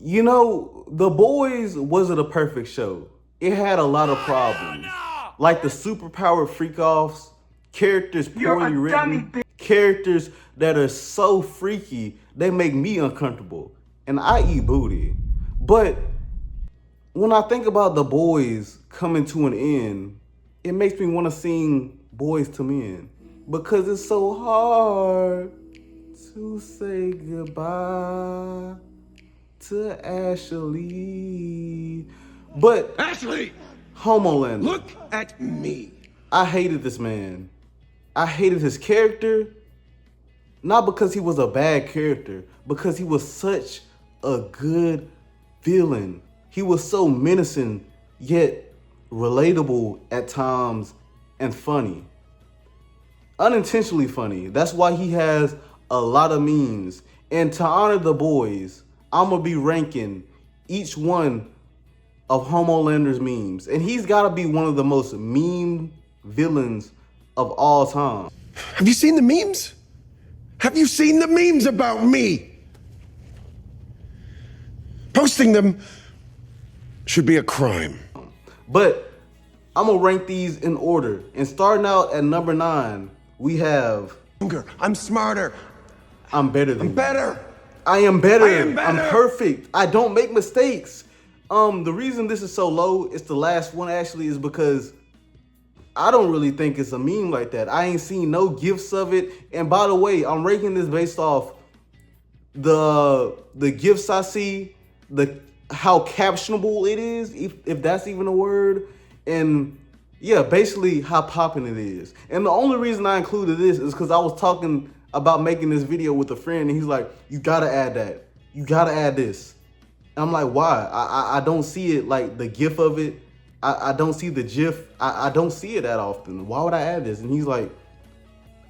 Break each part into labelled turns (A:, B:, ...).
A: You know, The Boys wasn't a perfect show. It had a lot of problems. Like the superpower freak-offs, characters poorly written, characters that are so freaky, they make me uncomfortable. And I eat booty. But when I think about The Boys coming to an end, it makes me want to sing Boys to Men. Because it's so hard to say goodbye to Ashley. But
B: Ashley,
A: Homelander,
B: look at me.
A: I hated this man. I hated his character, not because he was a bad character, because he was such a good villain. He was so menacing, yet relatable at times and funny. Unintentionally funny. That's why he has a lot of memes. And to honor The Boys, I'm gonna be ranking each one of Homelander's memes. And he's gotta be one of the most meme villains of all time.
B: Have you seen the memes? Have you seen the memes about me? Posting them should be a crime.
A: But I'm gonna rank these in order. And starting out at number 9, we have
B: I'm smarter.
A: I'm better than
B: I'm
A: you.
B: better.
A: I am better.
B: I am better.
A: I'm perfect. I don't make mistakes. The reason this is so low, it's the last one actually, is because I don't really think it's a meme like that. I ain't seen no gifs of it. And by the way, I'm ranking this based off the gifs I see, how captionable it is, if that's even a word, and yeah, basically how popping it is. And the only reason I included this is because I was talking about making this video with a friend, and he's like, "You gotta add that. You gotta add this." And I'm like, "Why? I don't see it, like the gif of it. I don't see the gif. I don't see it that often. Why would I add this?" And he's like,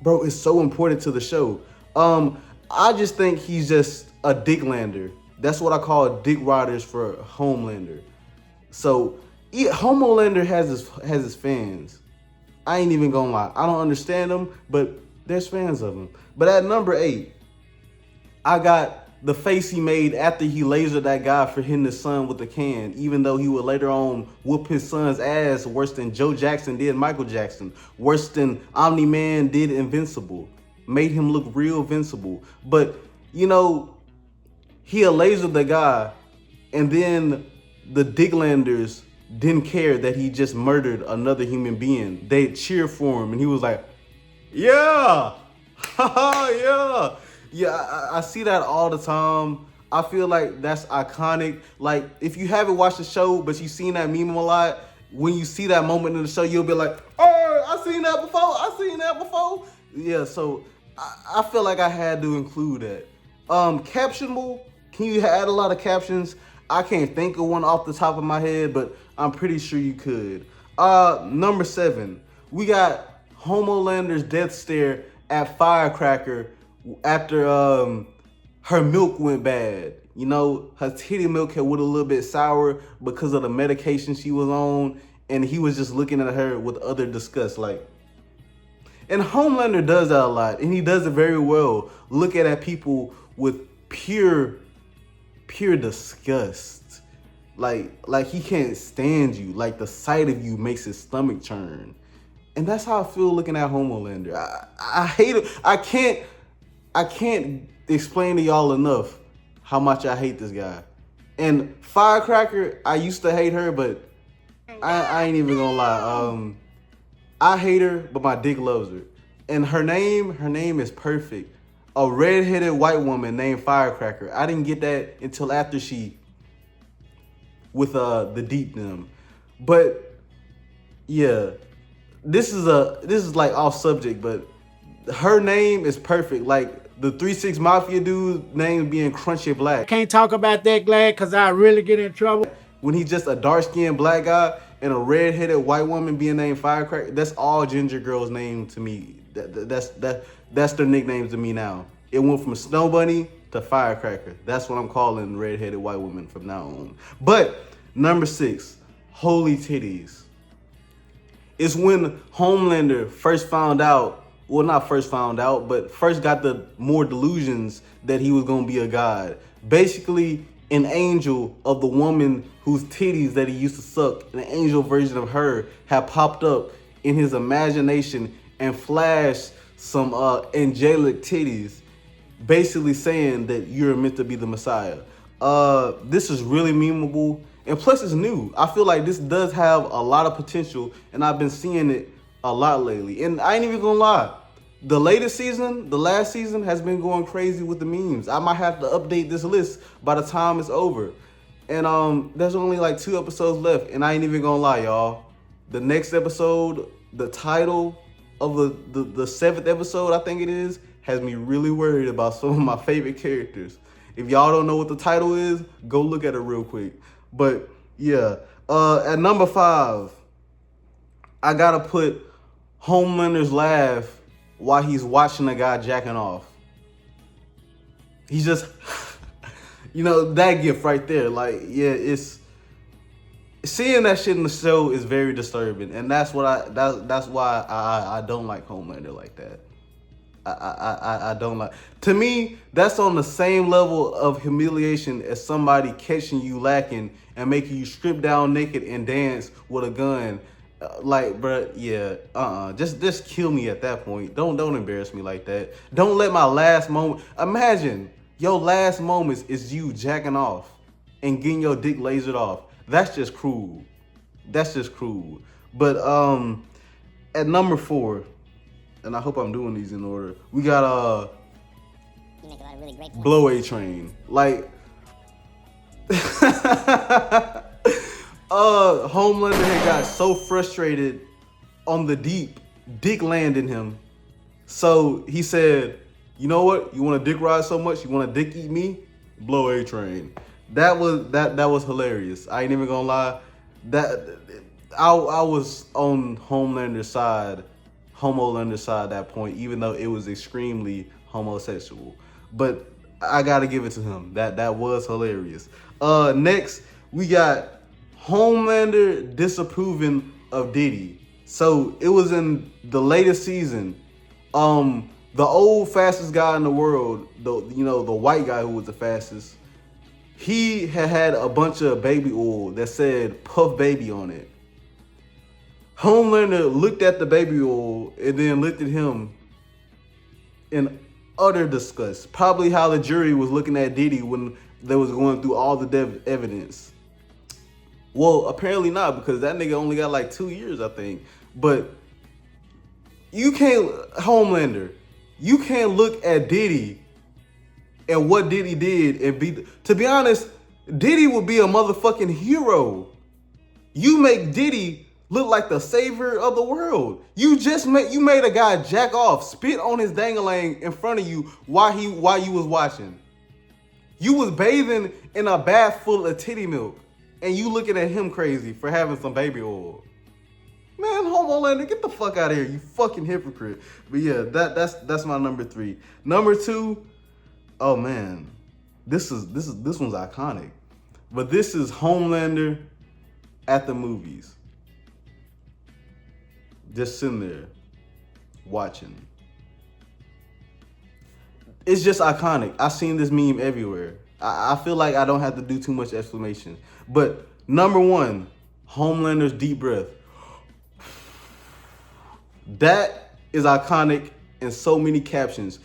A: "Bro, it's so important to the show." I just think he's just a dicklander. That's what I call dick riders for Homelander. So yeah, Homelander has his fans. I ain't even gonna lie. I don't understand them, but there's fans of him. But at number 8, I got the face he made after he lasered that guy for hitting his son with a can, even though he would later on whoop his son's ass worse than Joe Jackson did Michael Jackson, worse than Omni-Man did Invincible, made him look real invincible. But, you know, he had lasered the guy, and then the Diglanders didn't care that he just murdered another human being. They cheered for him, and he was like, "Yeah, yeah." Yeah, I see that all the time. I feel like that's iconic. Like, if you haven't watched the show, but you've seen that meme a lot, when you see that moment in the show, you'll be like, "Oh, I seen that before. I seen that before." Yeah, so I feel like I had to include that. Captionable, can you add a lot of captions? I can't think of one off the top of my head, but I'm pretty sure you could. Number 7, we got Homelander's death stare at Firecracker after her milk went bad. You know, her titty milk had went a little bit sour because of the medication she was on, and he was just looking at her with utter disgust. Like, and Homelander does that a lot, and he does it very well. Looking at people with pure disgust. Like he can't stand you. Like the sight of you makes his stomach churn. And that's how I feel looking at Homelander. I hate it. I can't explain to y'all enough how much I hate this guy. And Firecracker, I used to hate her, but I ain't even gonna lie. I hate her, but my dick loves her. And her name is perfect. A redheaded white woman named Firecracker. I didn't get that until after she, with the deep them. But yeah, this is like off subject, but her name is perfect. Like the 3-6 Mafia dude name being Crunchy Black.
C: Can't talk about that, Glad, because I really get in trouble.
A: When he's just a dark-skinned black guy and a red-headed white woman being named Firecracker, that's all ginger girls' name to me. That's their nicknames to me now. It went from Snow Bunny to Firecracker. That's what I'm calling red-headed white women from now on. But number 6, holy titties. It's when Homelander first found out, well, not first found out, but first got the more delusions that he was gonna be a god. Basically, an angel of the woman whose titties that he used to suck, an angel version of her, had popped up in his imagination and flashed some angelic titties, basically saying that you're meant to be the Messiah. This is really memeable, and plus it's new. I feel like this does have a lot of potential, and I've been seeing it a lot lately. And I ain't even gonna lie, the latest season, the last season, has been going crazy with the memes. I might have to update this list by the time it's over. And there's only like 2 episodes left, and I ain't even gonna lie, y'all. The next episode, the title of the 7th episode, I think it is, has me really worried about some of my favorite characters. If y'all don't know what the title is, go look at it real quick. But yeah, at number 5, I gotta put Homelander's laugh while he's watching a guy jacking off. He's just, that gift right there. Like, yeah, it's seeing that shit in the show is very disturbing, and that's why I don't like Homelander like that. I don't like. To me, that's on the same level of humiliation as somebody catching you lacking and making you strip down naked and dance with a gun. Like, bruh, yeah, just kill me at that point. Don't embarrass me like that. Don't let my last moment. Imagine your last moments is you jacking off and getting your dick lasered off. That's just cruel. That's just cruel. But at number 4, and I hope I'm doing these in order, we got
D: You make a lot of really great points.
A: Blow A Train. Like Homelander had got so frustrated on the deep, dick landing him. So he said, you know what? You want a dick ride so much? You want a dick eat me? Blow A Train. That was hilarious. I ain't even gonna lie. That I was on Homelander's side at that point, even though it was extremely homosexual. But I gotta give it to him. That was hilarious. Next, we got Homelander disapproving of Diddy. So it was in the latest season. The old fastest guy in the world, the white guy who was the fastest, he had a bunch of baby oil that said Puff Baby on it. Homelander looked at the baby oil and then looked at him in utter disgust. Probably how the jury was looking at Diddy when they was going through all the evidence. Well, apparently not, because that nigga only got like 2 years, I think. But you can't, Homelander, you can't look at Diddy and what Diddy did and be, to be honest, Diddy would be a motherfucking hero. You make Diddy look like the savior of the world. You made a guy jack off, spit on his dangalang in front of you while you was watching. You was bathing in a bath full of titty milk, and you looking at him crazy for having some baby oil. Man, Homelander, get the fuck out of here, you fucking hypocrite. But yeah, that's my number 3. Number 2, oh man, this one's iconic. But this is Homelander at the movies. Just sitting there, watching. It's just iconic. I've seen this meme everywhere. I feel like I don't have to do too much explanation. But number 1, Homelander's deep breath. That is iconic in so many captions.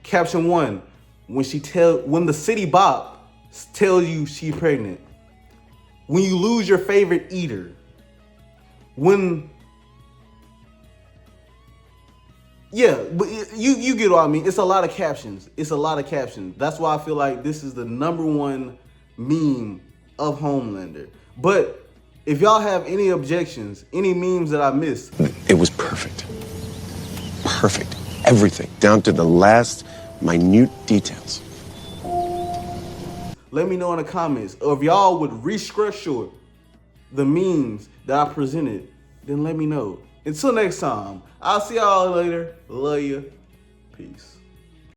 A: Caption 1, when the city bop tells you she's pregnant. When you lose your favorite eater. Yeah, but you get what I mean. It's a lot of captions. That's why I feel like this is the number 1 meme of Homelander. But if y'all have any objections, any memes that I missed.
B: It was perfect. Perfect. Everything, down to the last minute details.
A: Let me know in the comments. Or if y'all would restructure the memes that I presented, then let me know. Until next time, I'll see y'all later. Love you. Peace.